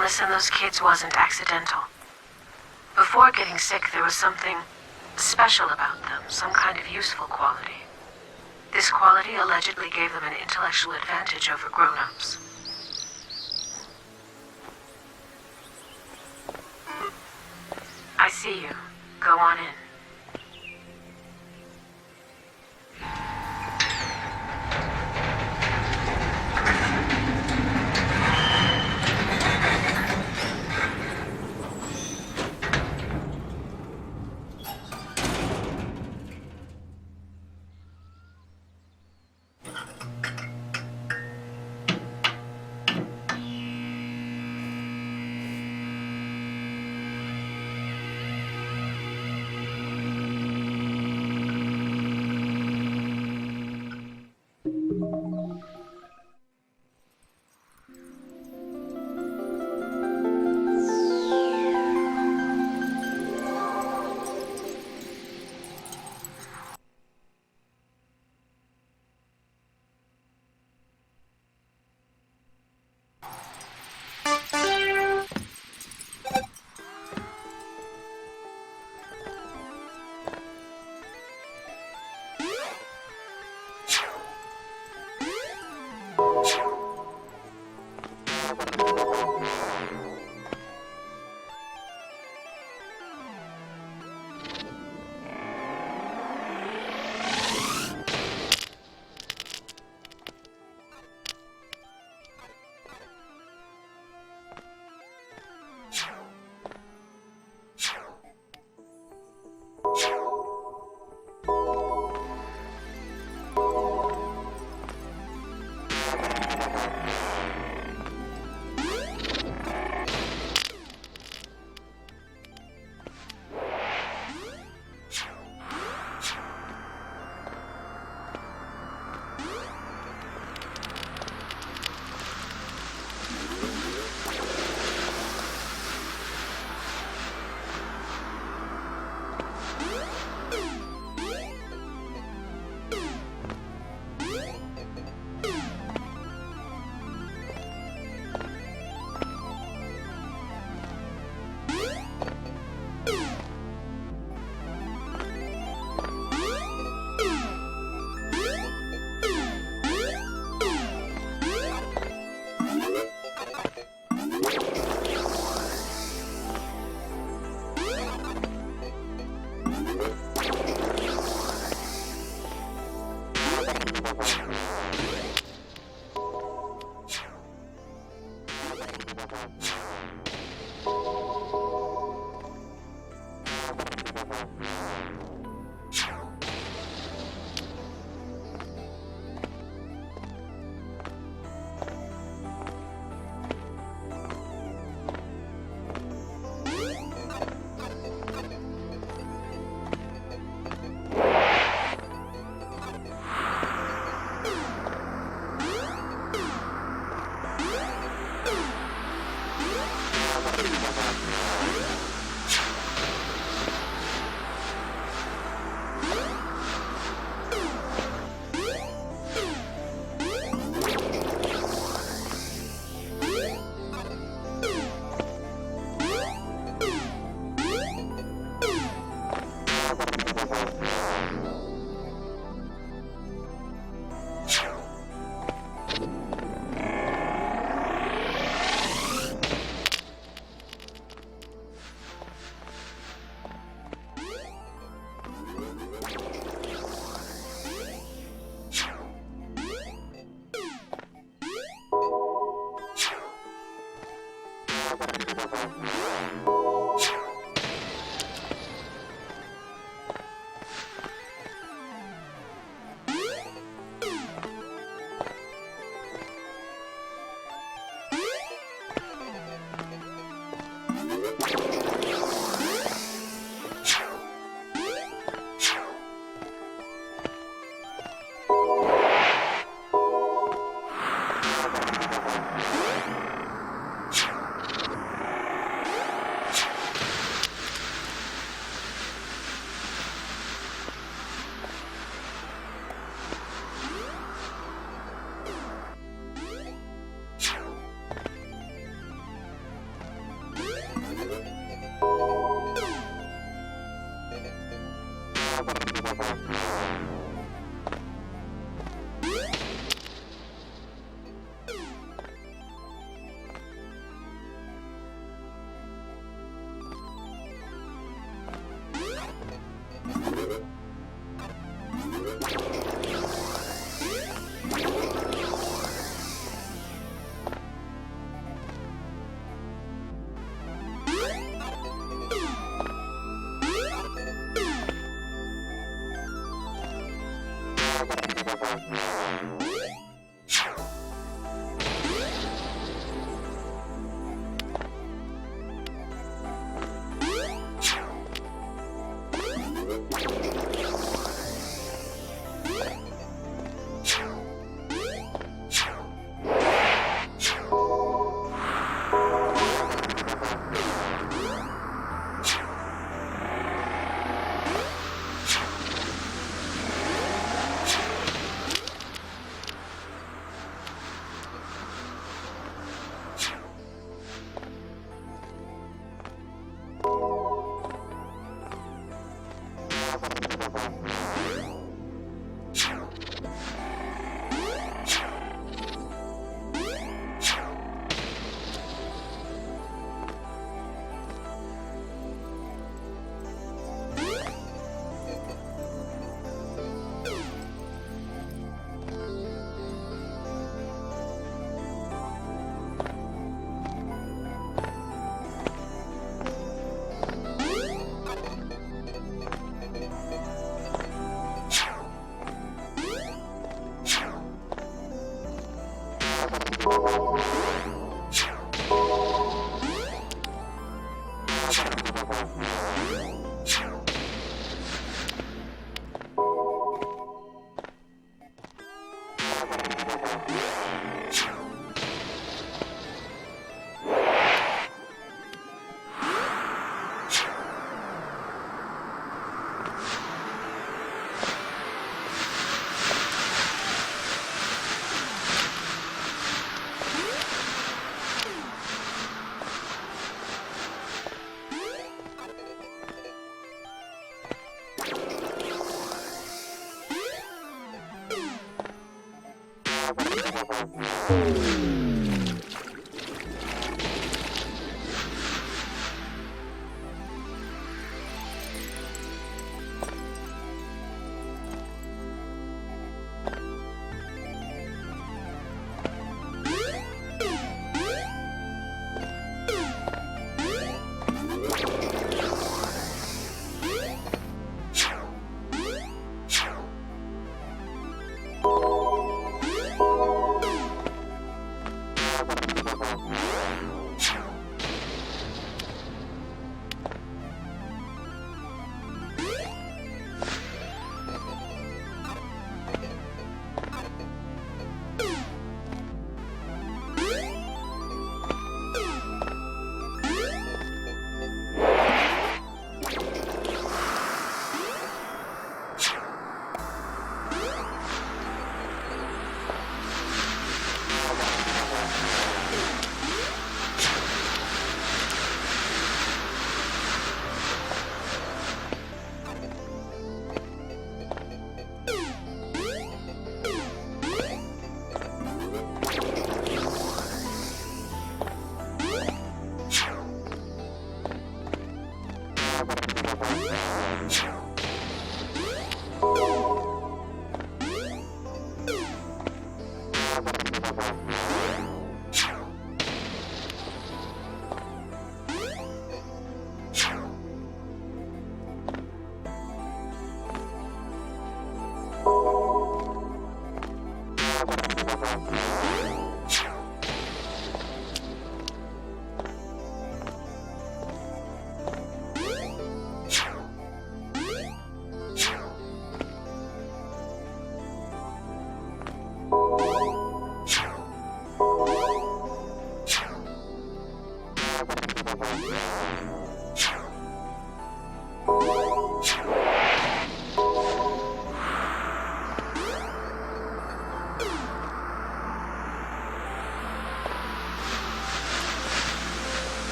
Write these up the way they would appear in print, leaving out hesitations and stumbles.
illness in those kids wasn't accidental. Before getting sick, there was something special about them, some kind of useful quality. This quality allegedly gave them an intellectual advantage over grown-ups. I see you. Go on in.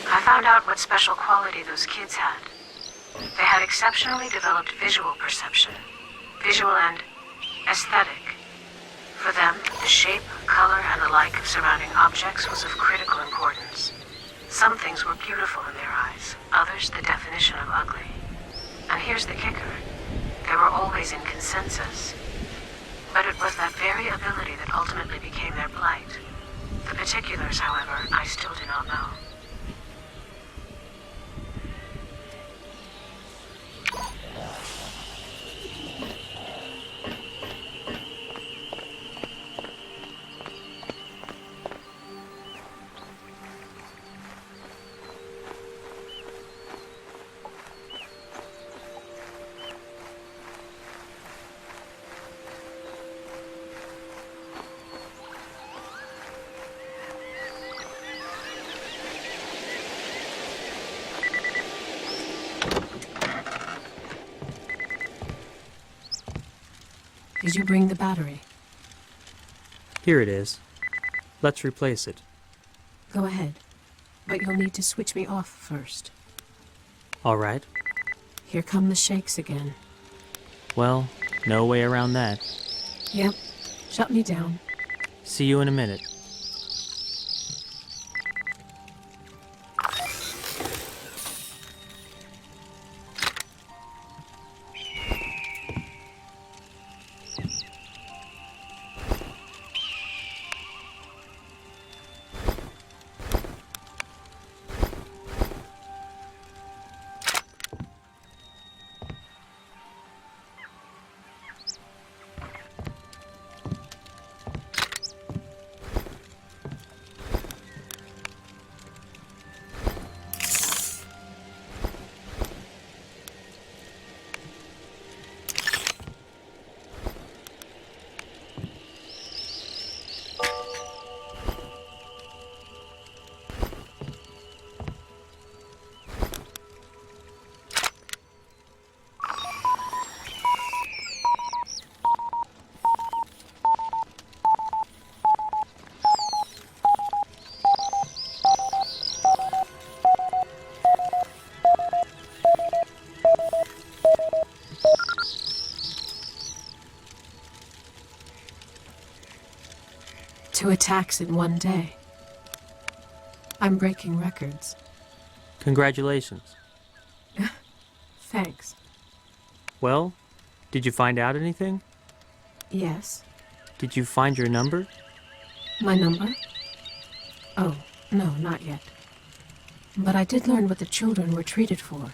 I found out what special quality those kids had. They had exceptionally developed visual perception, visual and aesthetic. For them, the shape, color, and the like of surrounding objects was of critical importance. Some things were beautiful in their eyes, others the definition of ugly. And here's the kicker. They were always in consensus. But it was that very ability that ultimately became their blight. The particulars, however, I still do not know. Did you bring the battery? Here it is. Let's replace it. Go ahead. But you'll need to switch me off first. All right. Here come the shakes again. Well, no way around that. Yep. Shut me down. See you in a minute. 2 attacks in one day. I'm breaking records. Congratulations. Thanks. Well, did you find out anything? Yes. Did you find your number? My number? Oh, no, not yet. But I did learn what the children were treated for.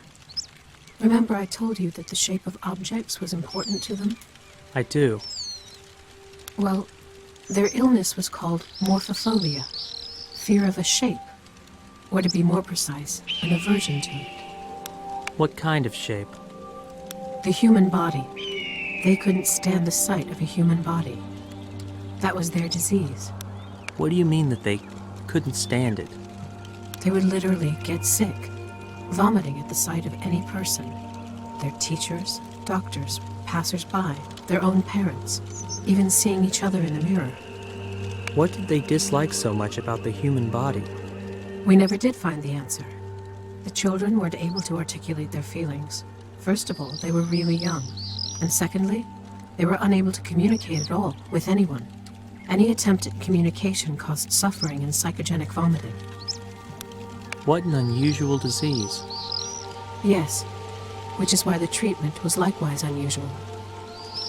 Remember I told you that the shape of objects was important to them? I do. Well, their illness was called morphophobia, fear of a shape, or to be more precise, an aversion to it. What kind of shape? The human body. They couldn't stand the sight of a human body. That was their disease. What do you mean that they couldn't stand it? They would literally get sick, vomiting at the sight of any person. Their teachers, doctors, passers-by, their own parents, even seeing each other in the mirror. What did they dislike so much about the human body? We never did find the answer. The children weren't able to articulate their feelings. First of all, they were really young. And secondly, they were unable to communicate at all with anyone. Any attempt at communication caused suffering and psychogenic vomiting. What an unusual disease. Yes, which is why the treatment was likewise unusual.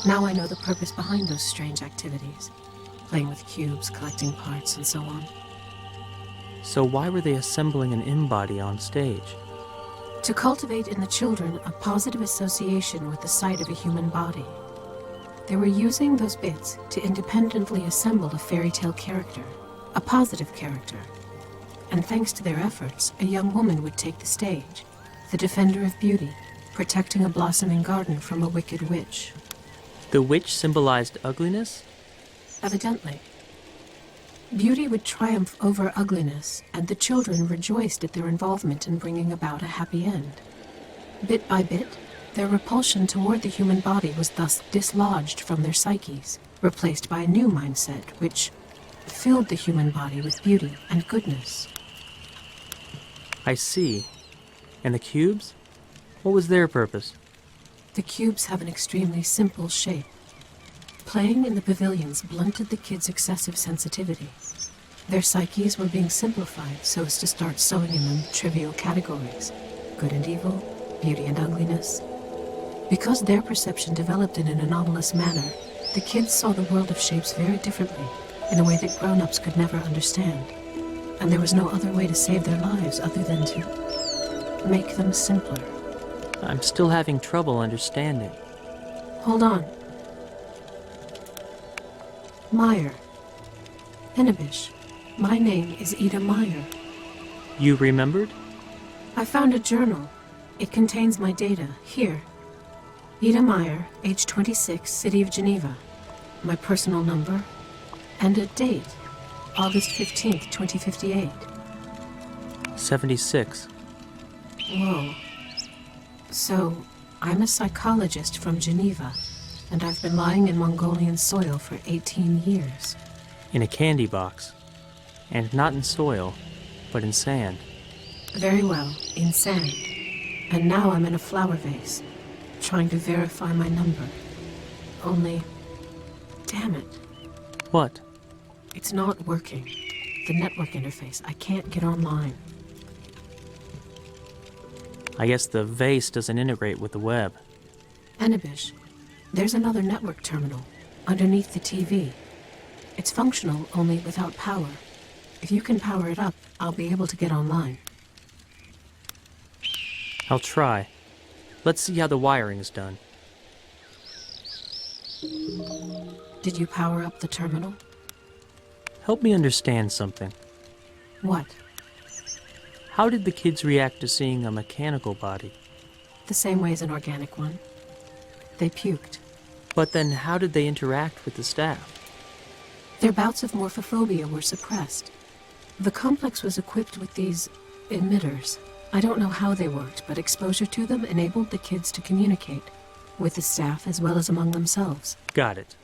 Now I know the purpose behind those strange activities. Playing with cubes, collecting parts, and so on. So why were they assembling an in-body on stage? To cultivate in the children a positive association with the sight of a human body. They were using those bits to independently assemble a fairy tale character, a positive character. And thanks to their efforts, a young woman would take the stage, the defender of beauty, protecting a blossoming garden from a wicked witch. The witch symbolized ugliness? Evidently. Beauty would triumph over ugliness, and the children rejoiced at their involvement in bringing about a happy end. Bit by bit, their repulsion toward the human body was thus dislodged from their psyches, replaced by a new mindset which filled the human body with beauty and goodness. I see. And the cubes? What was their purpose? The cubes have an extremely simple shape. Playing in the pavilions blunted the kids' excessive sensitivity. Their psyches were being simplified so as to start sewing in them trivial categories, good and evil, beauty and ugliness. Because their perception developed in an anomalous manner, the kids saw the world of shapes very differently, in a way that grown-ups could never understand. And there was no other way to save their lives other than to make them simpler. I'm still having trouble understanding. Hold on. Meyer. Hennebisch. My name is Ida Meyer. You remembered? I found a journal. It contains my data. Here. Ida Meyer, age 26, City of Geneva. My personal number. And a date. August 15th, 2058. 76. Whoa. So, I'm a psychologist from Geneva, and I've been lying in Mongolian soil for 18 years. In a candy box. And not in soil, but in sand. Very well, in sand. And now I'm in a flower vase, trying to verify my number. Only, damn it, What? it's not working. The network interface, I can't get online. I guess the vase doesn't integrate with the web. Hennebisch, there's another network terminal, underneath the TV. It's functional, only without power. If you can power it up, I'll be able to get online. I'll try. Let's see how the wiring is done. Did you power up the terminal? Help me understand something. What? How did the kids react to seeing a mechanical body? The same way as an organic one. They puked. But then how did they interact with the staff? Their bouts of morphophobia were suppressed. The complex was equipped with these emitters. I don't know how they worked, but exposure to them enabled the kids to communicate, with the staff as well as among themselves. Got it.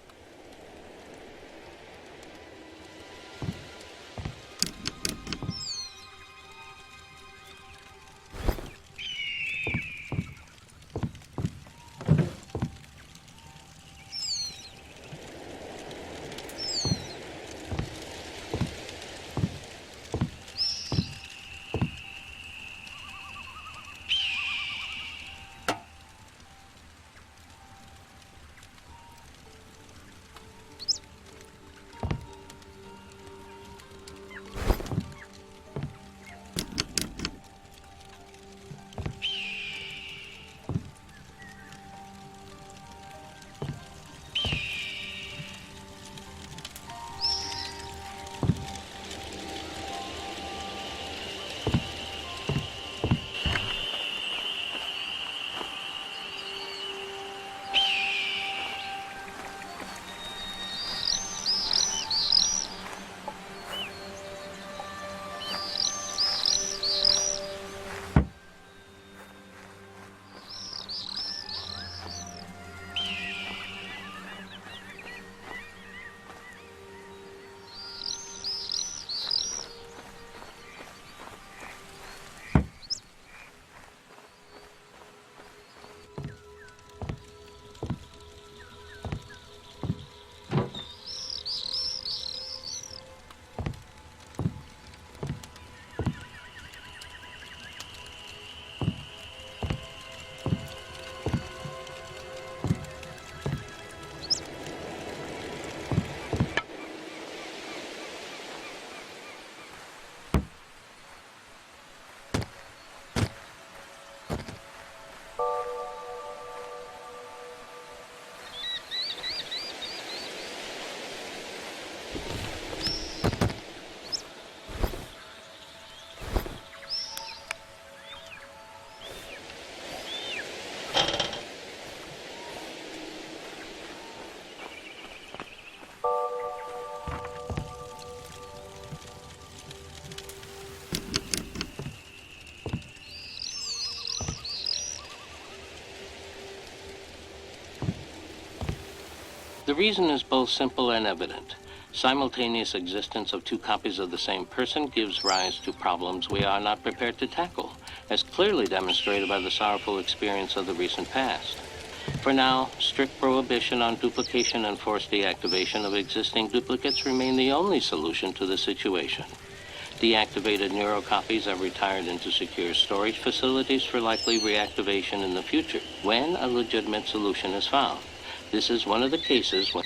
reason is both simple and evident. Simultaneous existence of two copies of the same person gives rise to problems we are not prepared to tackle, as clearly demonstrated by the sorrowful experience of the recent past. For now, strict prohibition on duplication and forced deactivation of existing duplicates remain the only solution to the situation. Deactivated neurocopies are retired into secure storage facilities for likely reactivation in the future, when a legitimate solution is found. This is one of the cases when...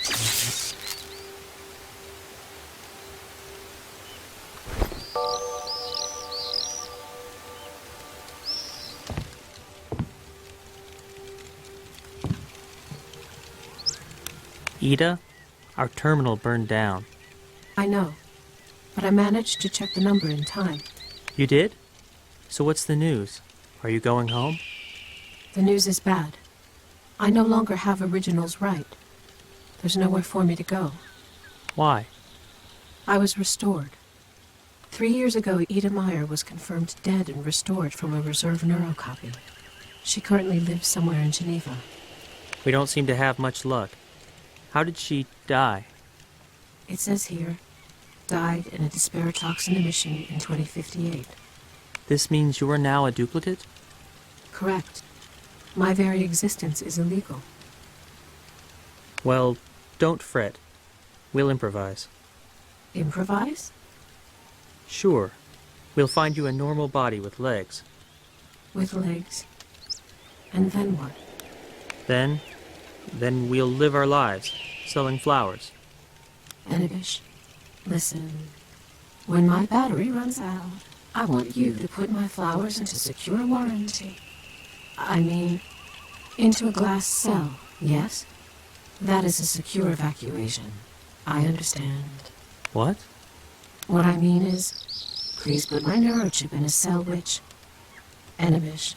Ida, our terminal burned down. I know, but I managed to check the number in time. You did? So what's the news? Are you going home? The news is bad. I no longer have originals right. There's nowhere for me to go. Why? I was restored. 3 years ago, Ida Meyer was confirmed dead and restored from a reserve neurocopy. She currently lives somewhere in Geneva. We don't seem to have much luck. How did she die? It says here, died in a despair toxin emission in 2058. This means you are now a duplicate? Correct. My very existence is illegal. Well, don't fret. We'll improvise. Improvise? Sure. We'll find you a normal body with legs. With legs. And then what? Then we'll live our lives, selling flowers. Enibish, listen. When my battery runs out, I want you to put my flowers into secure warranty. I mean, into a glass cell, yes? That is a secure evacuation. I understand. What? What I mean is, please put my neurochip in a cell which... Enibish,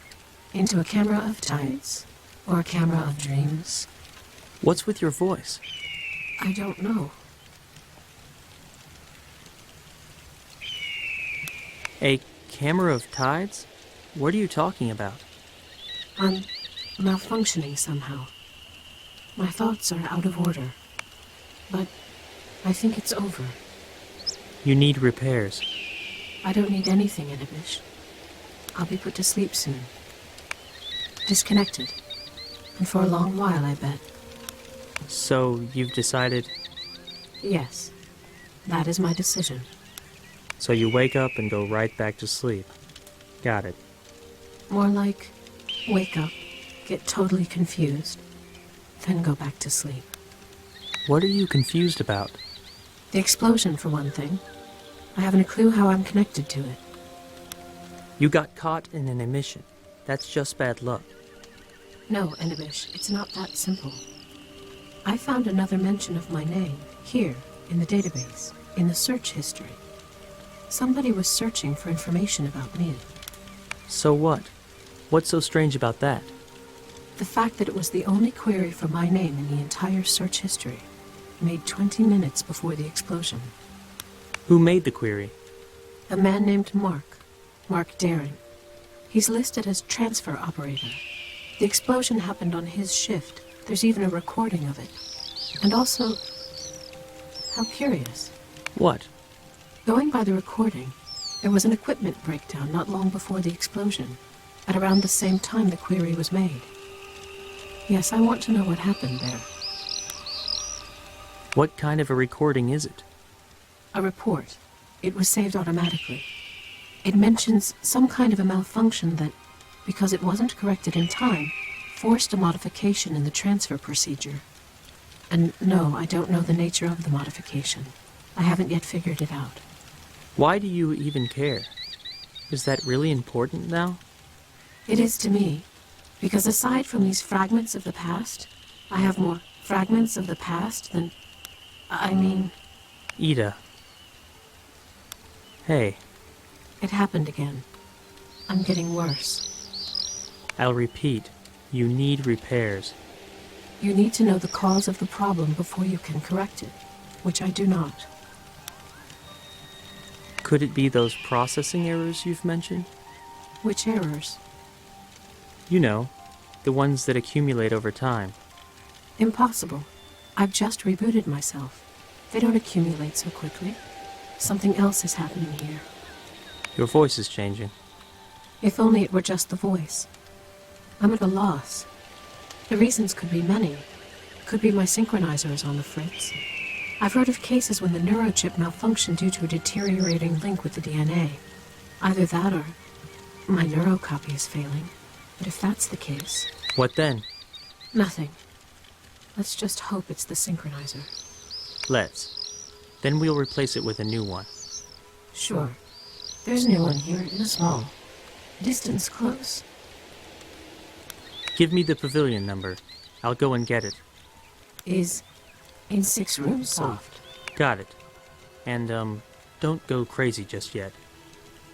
into a camera of tides, or a camera of dreams. What's with your voice? I don't know. A camera of tides? What are you talking about? I'm malfunctioning somehow. My thoughts are out of order. But I think it's over. You need repairs. I don't need anything, Enibish. I'll be put to sleep soon. Disconnected. And for a long while, I bet. So, you've decided... Yes. That is my decision. So you wake up and go right back to sleep. Got it. More like, wake up, get totally confused, then go back to sleep. What are you confused about? The explosion, for one thing. I haven't a clue how I'm connected to it. You got caught in an emission. That's just bad luck. No, Enibish, it's not that simple. I found another mention of my name, here, in the database, in the search history. Somebody was searching for information about me. So what? What's so strange about that? The fact that it was the only query for my name in the entire search history, made 20 minutes before the explosion. Who made the query? A man named Mark Daring. He's listed as transfer operator. The explosion happened on his shift. There's even a recording of it. And also, how curious. What? Going by the recording, there was an equipment breakdown not long before the explosion, at around the same time the query was made. Yes, I want to know what happened there. What kind of a recording is it? A report. It was saved automatically. It mentions some kind of a malfunction that, because it wasn't corrected in time, forced a modification in the transfer procedure. And no, I don't know the nature of the modification. I haven't yet figured it out. Why do you even care? Is that really important now? It is to me, because aside from these fragments of the past, I have more fragments of the past than... I mean... Ida. Hey. It happened again. I'm getting worse. I'll repeat. You need repairs. You need to know the cause of the problem before you can correct it, which I do not. Could it be those processing errors you've mentioned? Which errors? You know, the ones that accumulate over time. Impossible. I've just rebooted myself. They don't accumulate so quickly. Something else is happening here. Your voice is changing. If only it were just the voice. I'm at a loss. The reasons could be many. Could be my synchronizer is on the fritz. I've heard of cases when the neurochip malfunctioned due to a deteriorating link with the DNA. Either that or my neurocopy is failing. But if that's the case... What then? Nothing. Let's just hope it's the synchronizer. Let's. Then we'll replace it with a new one. Sure. There's a new one here in a small. Distance close. Give me the pavilion number. I'll go and get it. Is in 6 rooms soft. Got it. And, don't go crazy just yet.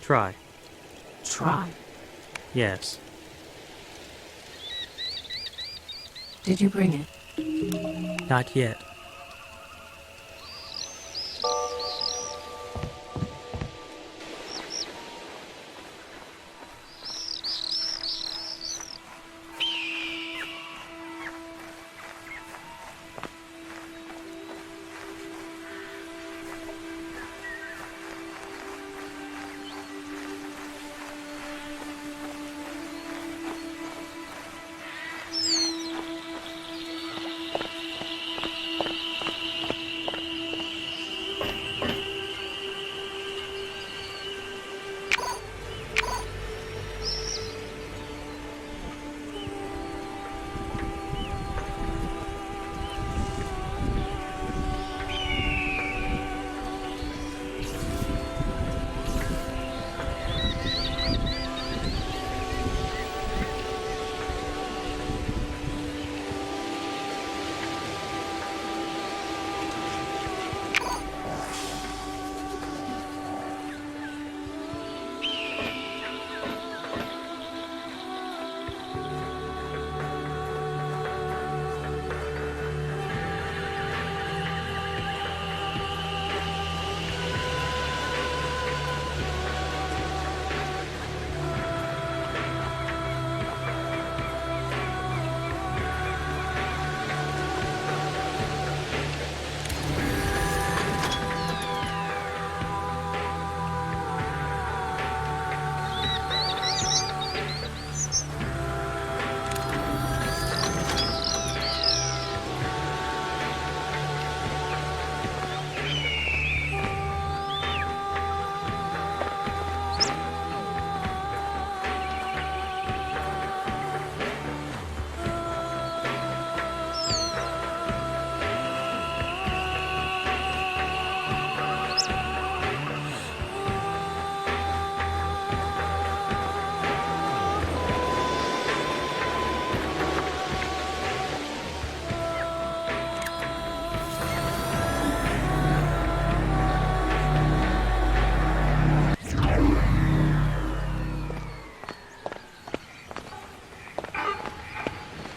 Try. Try. Yes. Did you bring it? Not yet.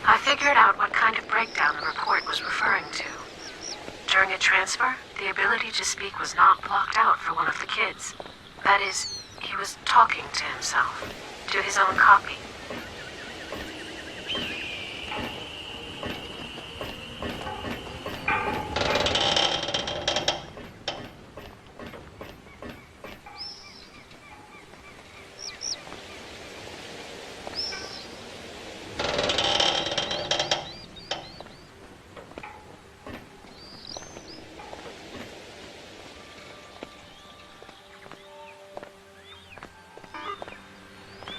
I figured out what kind of breakdown the report was referring to. During a transfer, the ability to speak was not blocked out for one of the kids. That is, he was talking to himself, to his own copy.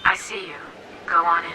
I see you. Go on in.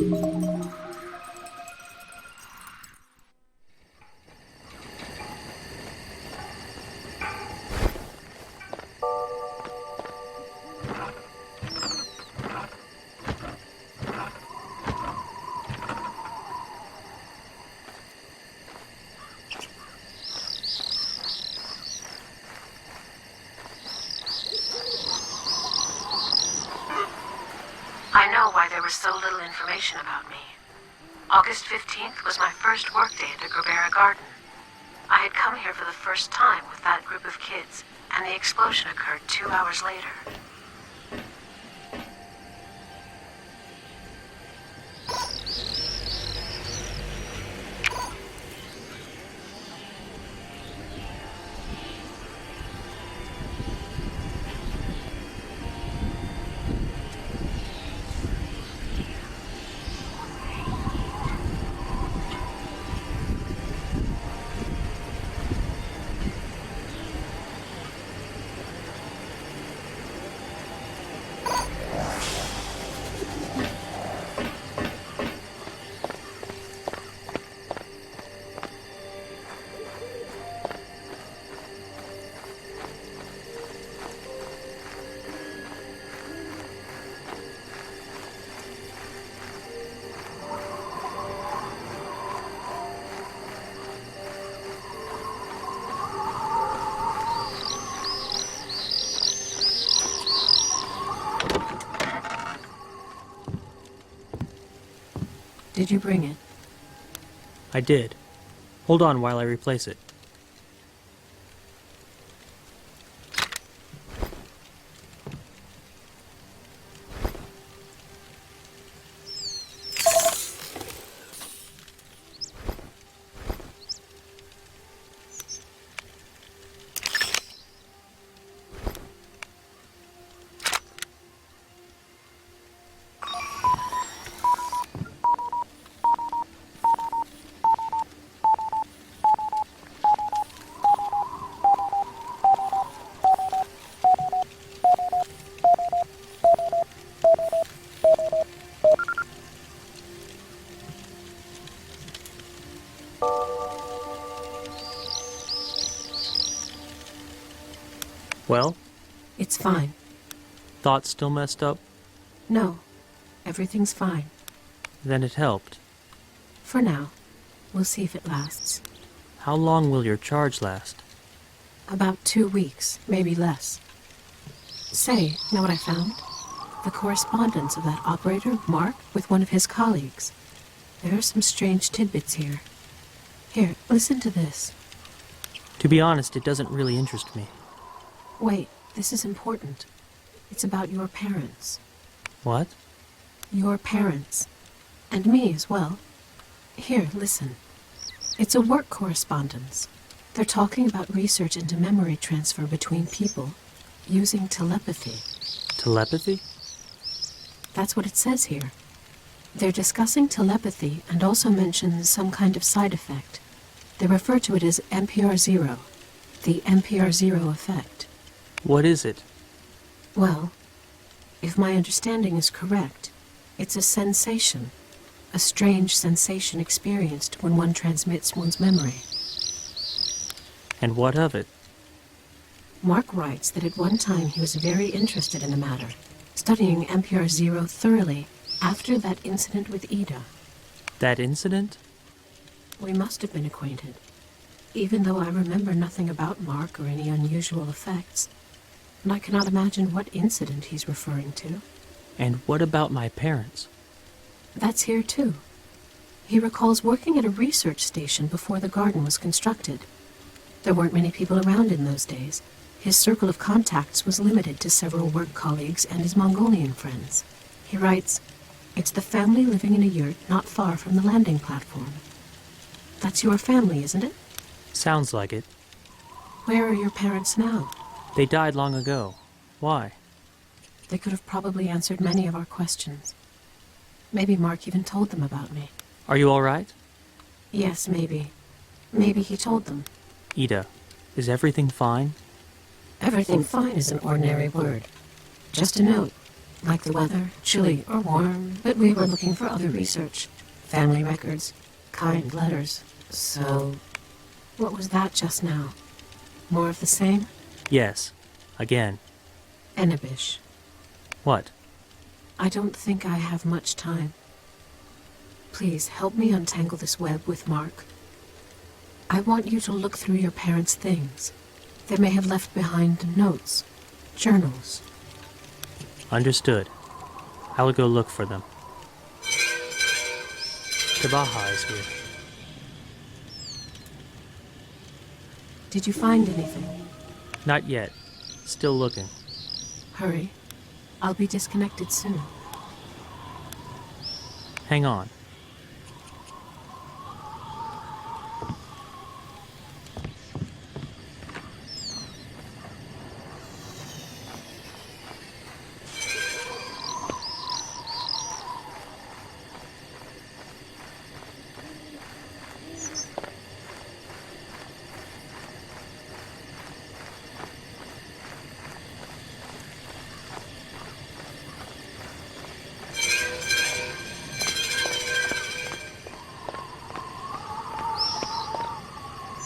I know why there was so little information about me. August 15th was my first workday at the Gerbera Garden. I had come here for the first time with that group of kids, and the explosion occurred 2 hours later. Did you bring it? I did. Hold on while I replace it. Well, It's fine. thoughts still messed up? No, everything's fine. Then it helped. For now. We'll see if it lasts. How long will your charge last? About 2 weeks, maybe less. Say, know what I found? The correspondence of that operator, Mark, with one of his colleagues. There are some strange tidbits here. Here, listen to this. To be honest, it doesn't really interest me. Wait, this is important. It's about your parents. What? Your parents. And me as well. Here, listen. It's a work correspondence. They're talking about research into memory transfer between people using telepathy. Telepathy? That's what it says here. They're discussing telepathy and also mention some kind of side effect. They refer to it as MPR0, the MPR0 effect. What is it? Well, if my understanding is correct, it's a sensation, a strange sensation experienced when one transmits one's memory. And what of it? Mark writes that at one time he was very interested in the matter, studying MPR0 thoroughly after that incident with Ida. That incident? We must have been acquainted, even though I remember nothing about Mark or any unusual effects. And I cannot imagine what incident he's referring to. And what about my parents? That's here too. He recalls working at a research station before the garden was constructed. There weren't many people around in those days. His circle of contacts was limited to several work colleagues and his Mongolian friends. He writes, "It's the family living in a yurt not far from the landing platform." That's your family, isn't it? Sounds like it. Where are your parents now? They died long ago. Why? They could have probably answered many of our questions. Maybe Mark even told them about me. Are you all right? Yes, maybe. Maybe he told them. Ida, is everything fine? Everything fine is an ordinary word. Just a note. Like the weather, chilly or warm, but we were looking for other research. Family records, kind letters. So, what was that just now? More of the same? Yes. Again. Enibish. What? I don't think I have much time. Please, help me untangle this web with Mark. I want you to look through your parents' things. They may have left behind notes, journals. Understood. I will go look for them. Kabaha is here. Did you find anything? Not yet. Still looking. Hurry. I'll be disconnected soon. Hang on.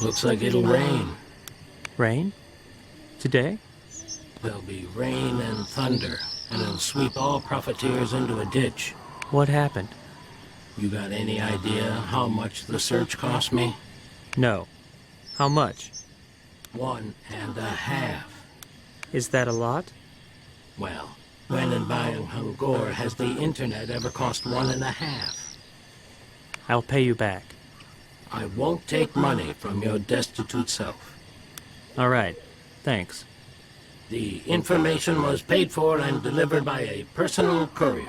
Looks like it'll rain. Rain? Today? There'll be rain and thunder, and it'll sweep all profiteers into a ditch. What happened? You got any idea how much the search cost me? No. How much? 1.5. Is that a lot? Well, when in Bangor has the internet ever cost 1.5? I'll pay you back. I won't take money from your destitute self. All right. Thanks. The information was paid for and delivered by a personal courier.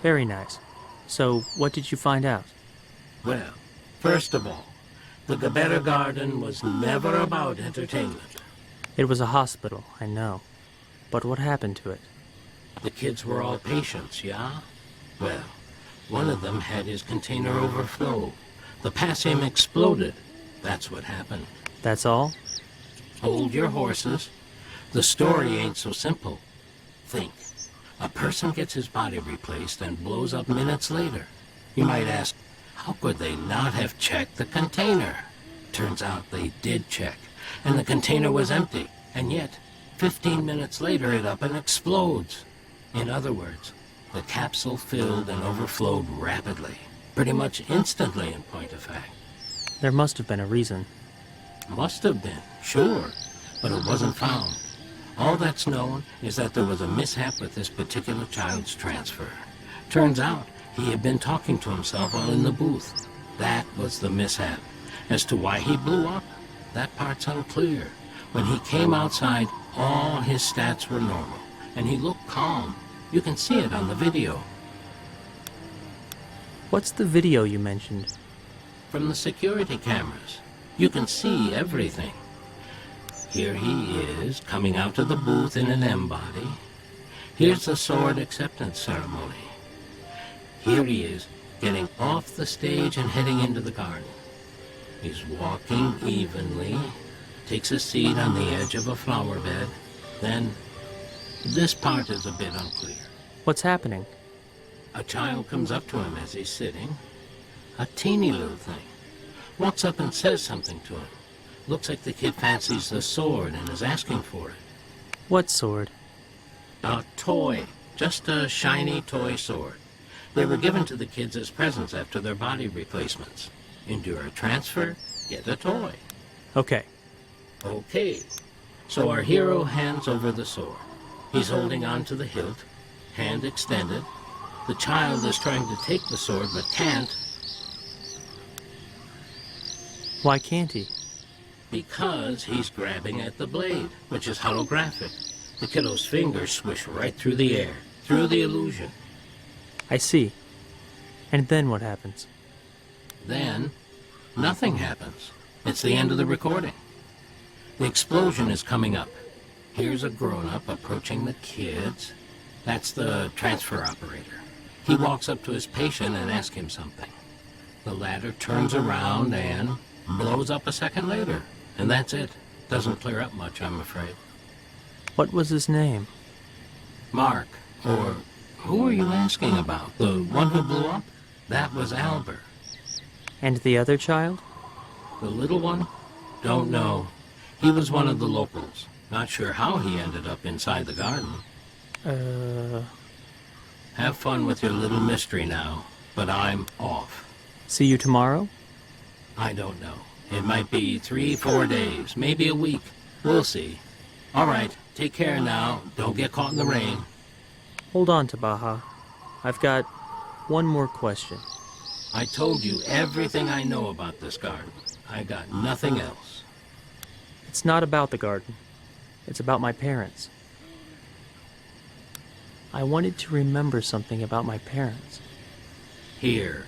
Very nice. So, what did you find out? Well, first of all, the Gabera Garden was never about entertainment. It was a hospital, I know. But what happened to it? The kids were all patients, yeah? Well, one of them had his container overflow. The potassium exploded. That's what happened. That's all? Hold your horses. The story ain't so simple. Think. A person gets his body replaced and blows up minutes later. You might ask, how could they not have checked the container? Turns out they did check, and the container was empty. And yet, 15 minutes later it up and explodes. In other words, the capsule filled and overflowed rapidly. Pretty much instantly, in point of fact. There must have been a reason. Must have been, sure, but it wasn't found. All that's known is that there was a mishap with this particular child's transfer. Turns out he had been talking to himself while in the booth. That was the mishap. As to why he blew up, that part's unclear. When he came outside, all his stats were normal, and he looked calm. You can see it on the video. What's the video you mentioned? From the security cameras. You can see everything. Here he is, coming out of the booth in an M-body. Here's the sword acceptance ceremony. Here he is, getting off the stage and heading into the garden. He's walking evenly, takes a seat on the edge of a flower bed. Then, this part is a bit unclear. What's happening? A child comes up to him as he's sitting. A teeny little thing. Walks up and says something to him. Looks like the kid fancies the sword and is asking for it. What sword? A toy. Just a shiny toy sword. They were given to the kids as presents after their body replacements. Endure a transfer, get a toy. Okay. Okay. So our hero hands over the sword. He's holding on to the hilt, hand extended. The child is trying to take the sword but can't. Why can't he? Because he's grabbing at the blade, which is holographic. The kiddo's fingers swish right through the air, through the illusion. I see. And then what happens? Then, nothing happens. It's the end of the recording. The explosion is coming up. Here's a grown-up approaching the kids. That's the transfer operator. He walks up to his patient and asks him something. The latter turns around and blows up a second later. And that's it. Doesn't clear up much, I'm afraid. What was his name? Mark. Or who are you asking about? The one who blew up? That was Albert. And the other child? The little one? Don't know. He was one of the locals. Not sure how he ended up inside the garden. Have fun with your little mystery now, but I'm off. See you tomorrow? I don't know. It might be 3-4 days, maybe a week. We'll see. All right, take care now. Don't get caught in the rain. Hold on to Baja. I've got one more question. I told you everything I know about this garden. I got nothing else. It's not about the garden. It's about my parents. I wanted to remember something about my parents. Here,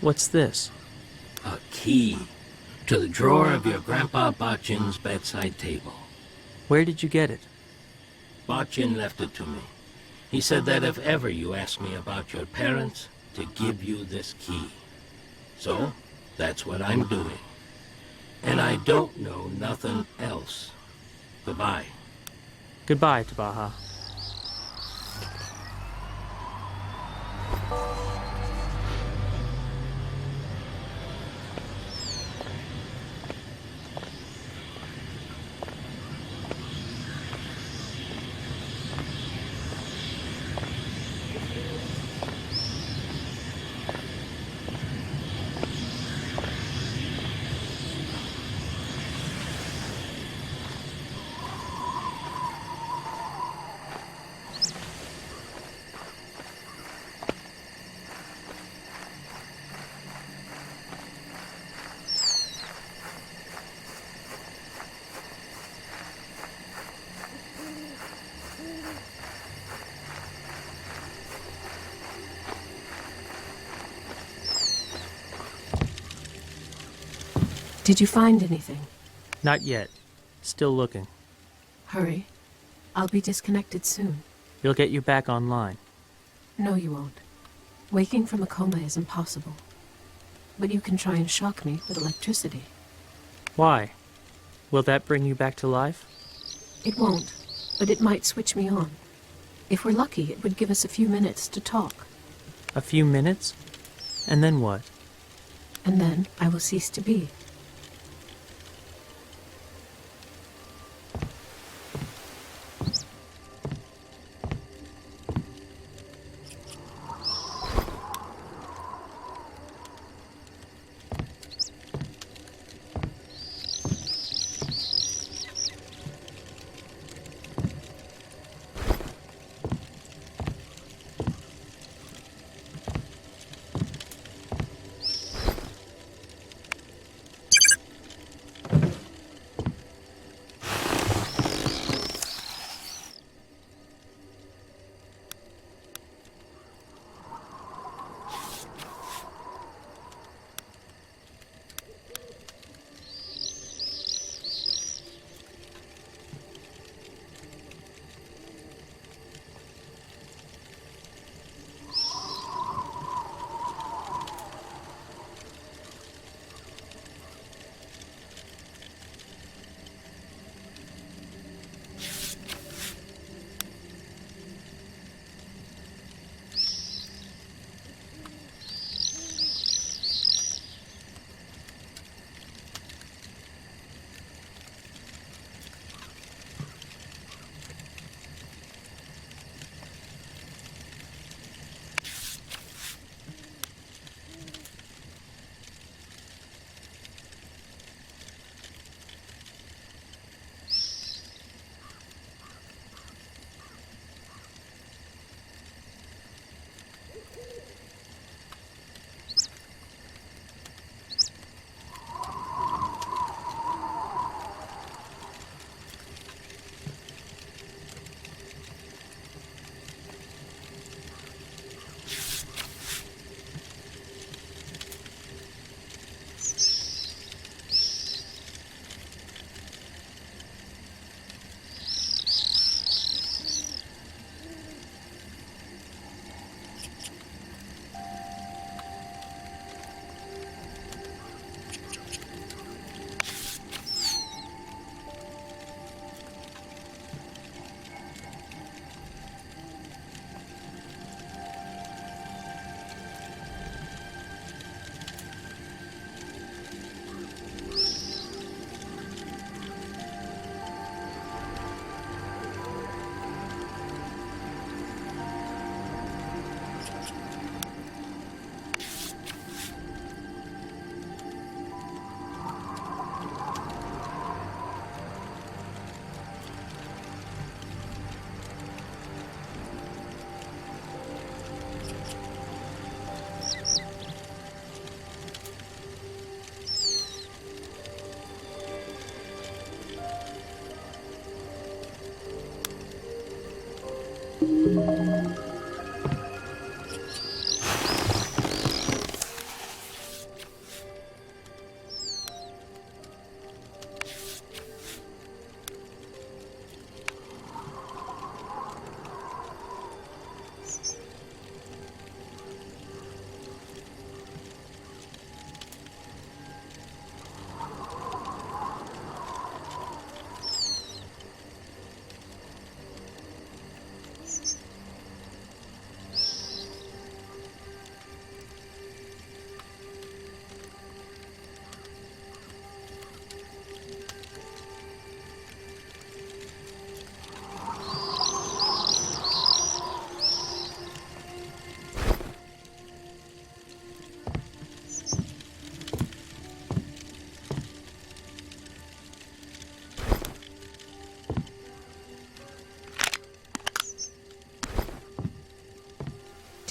What's this? a key to the drawer of your Grandpa Botchin's bedside table. Where did you get it? Botchin left it to me. He said that if ever you ask me about your parents, to give you this key. So, that's what I'm doing. And I don't know nothing else. Goodbye. Goodbye, Tabaha. Did you find anything? Not yet. Still looking. Hurry. I'll be disconnected soon. We'll get you back online. No, you won't. Waking from a coma is impossible. But you can try and shock me with electricity. Why? Will that bring you back to life? It won't, but it might switch me on. If we're lucky, it would give us a few minutes to talk. A few minutes? And then what? And then I will cease to be.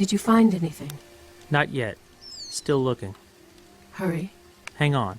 Did you find anything? Not yet. Still looking. Hurry. Hang on.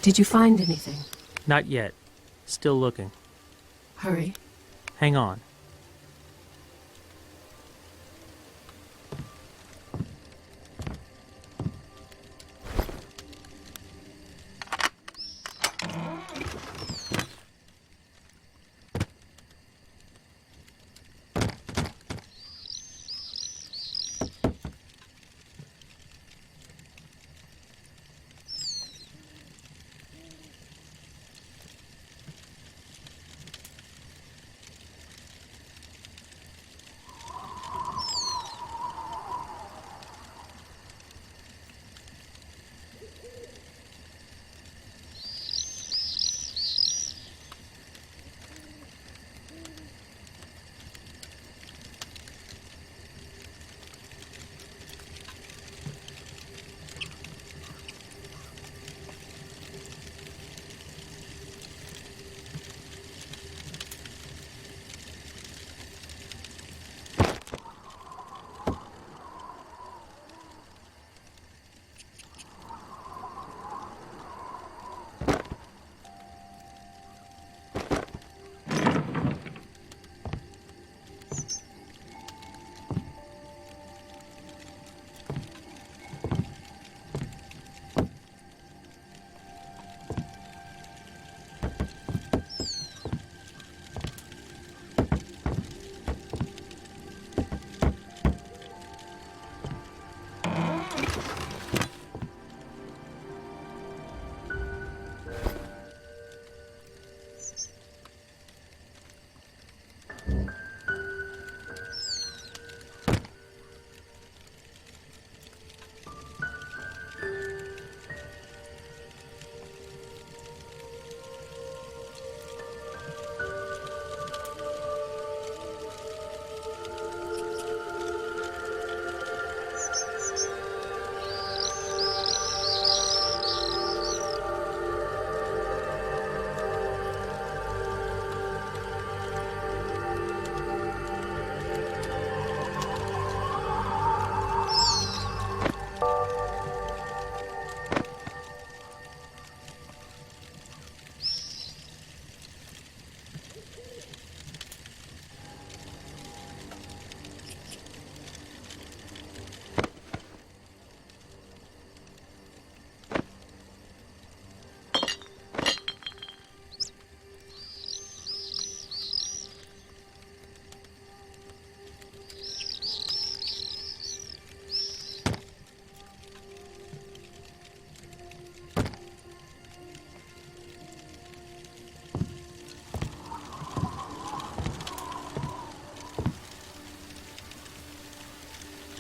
Did you find anything? Not yet. Still looking. Hurry. Hang on.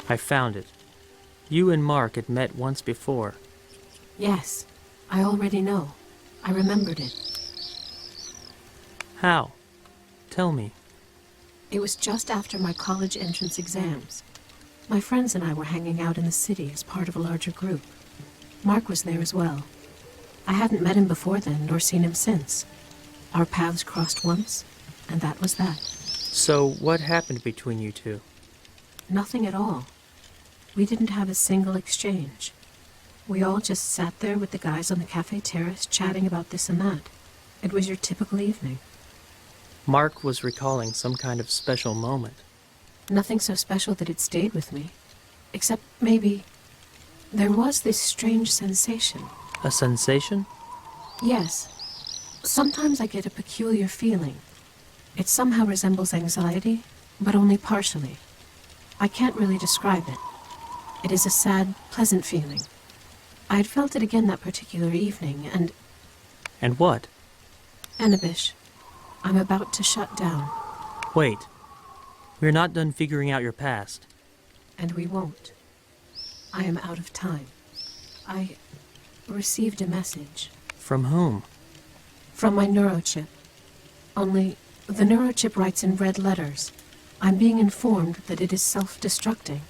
I found it. You and Mark had met once before. Yes, I already know. I remembered it. How? Tell me. It was just after my college entrance exams. My friends and I were hanging out in the city as part of a larger group. Mark was there as well. I hadn't met him before then, nor seen him since. Our paths crossed once, and that was that. So what happened between you two? Nothing at all. We didn't have a single exchange. We all just sat there with the guys on the cafe terrace chatting about this and that. It was your typical evening. Mark was recalling some kind of special moment. Nothing so special that it stayed with me. Except maybe there was this strange sensation. A sensation? Yes. Sometimes I get a peculiar feeling. It somehow resembles anxiety, but only partially. I can't really describe it. It is a sad, pleasant feeling. I had felt it again that particular evening, and... And what? Anabish, I'm about to shut down. Wait. We're not done figuring out your past. And we won't. I am out of time. I received a message. From whom? From my neurochip. Only, the neurochip writes in red letters. I'm being informed that it is self-destructing.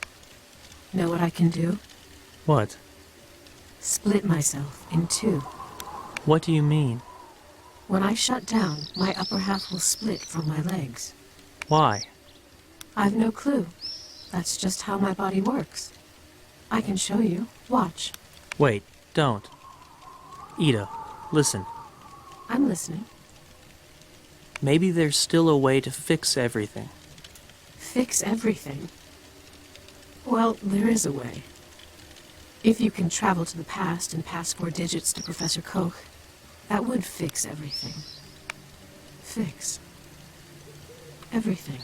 Know what I can do? What? Split myself in two. What do you mean? When I shut down, my upper half will split from my legs. Why? I've no clue. That's just how my body works. I can show you. Watch. Wait, don't. Ida, Listen, I'm listening. maybe there's still a way to fix everything. Fix everything? Well, there is a way. If you can travel to the past and pass 4 digits to Professor Koch, that would fix everything. Fix everything.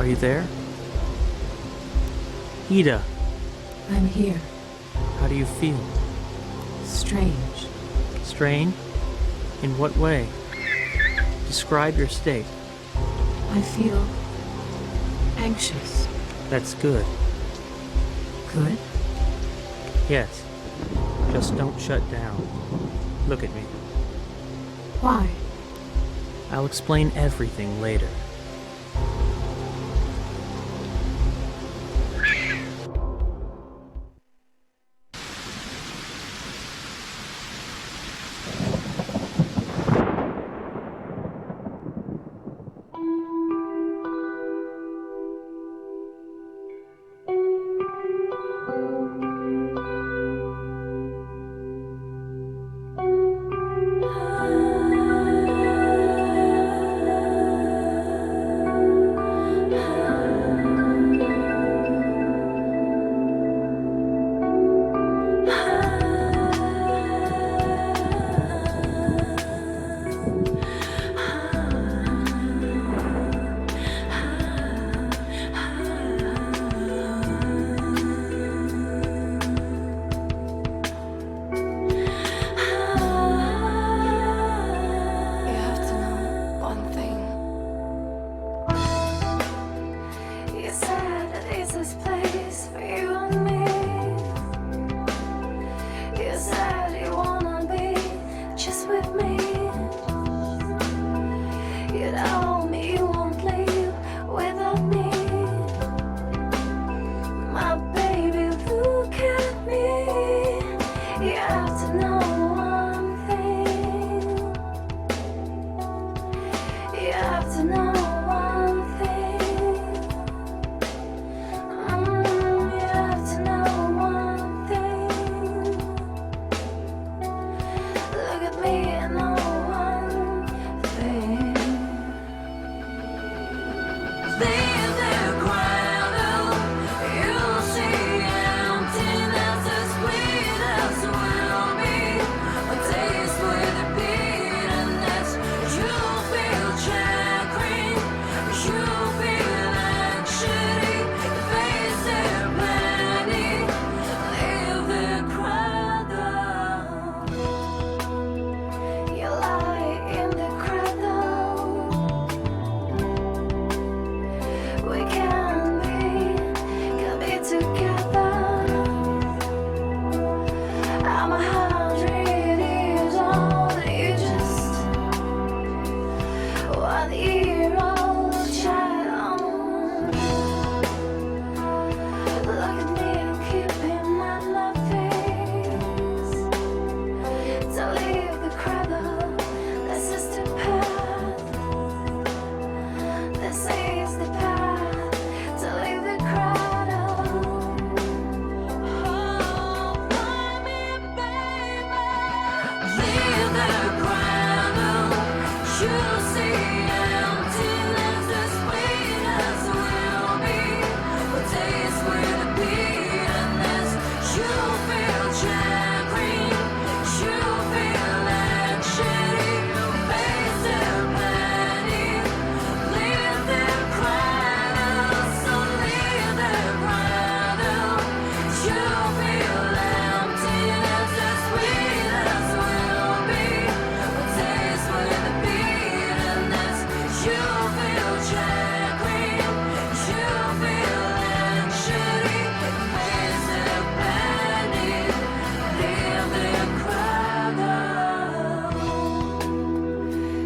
Are you there? Ida, I'm here. how do you feel? Strange. Strain? In what way? Describe your state. I feel anxious. That's good. Good? Yes. Just don't shut down. Look at me. Why? I'll explain everything later. You have to know one thing. You said that it's this place for you and me. You said you wanna be just with me. You told me you won't leave without me. My baby, look at me. You have to know one thing. You have to know one thing. You have to know one thing. Look at me and know one thing. Leave the Cradle. You'll see emptiness as sweet as will be. A taste with a bitterness. You'll feel chagrin. You'll feel anxiety. Your face is panic. Leave the Cradle. You lie in the cradle. We can be together. I'm 100 years old and you just 1-year-old child. Look at me and keep him at my face. To leave the cradle, this is the path. This is the path to leave the cradle. Oh, mommy, baby, leave the cradle. You'll see emptiness as sweet as will be. A taste with a bitterness. You'll feel chagrin. You'll feel anxiety. Face the panic. Leave the cradle. So leave the cradle. You'll feel emptiness as sweet as will be. A taste with a bitterness. You'll feel chagrin. You'll feel anxiety. Face the panic. Leave the cradle.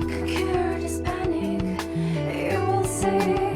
Can cure this panic. You will see.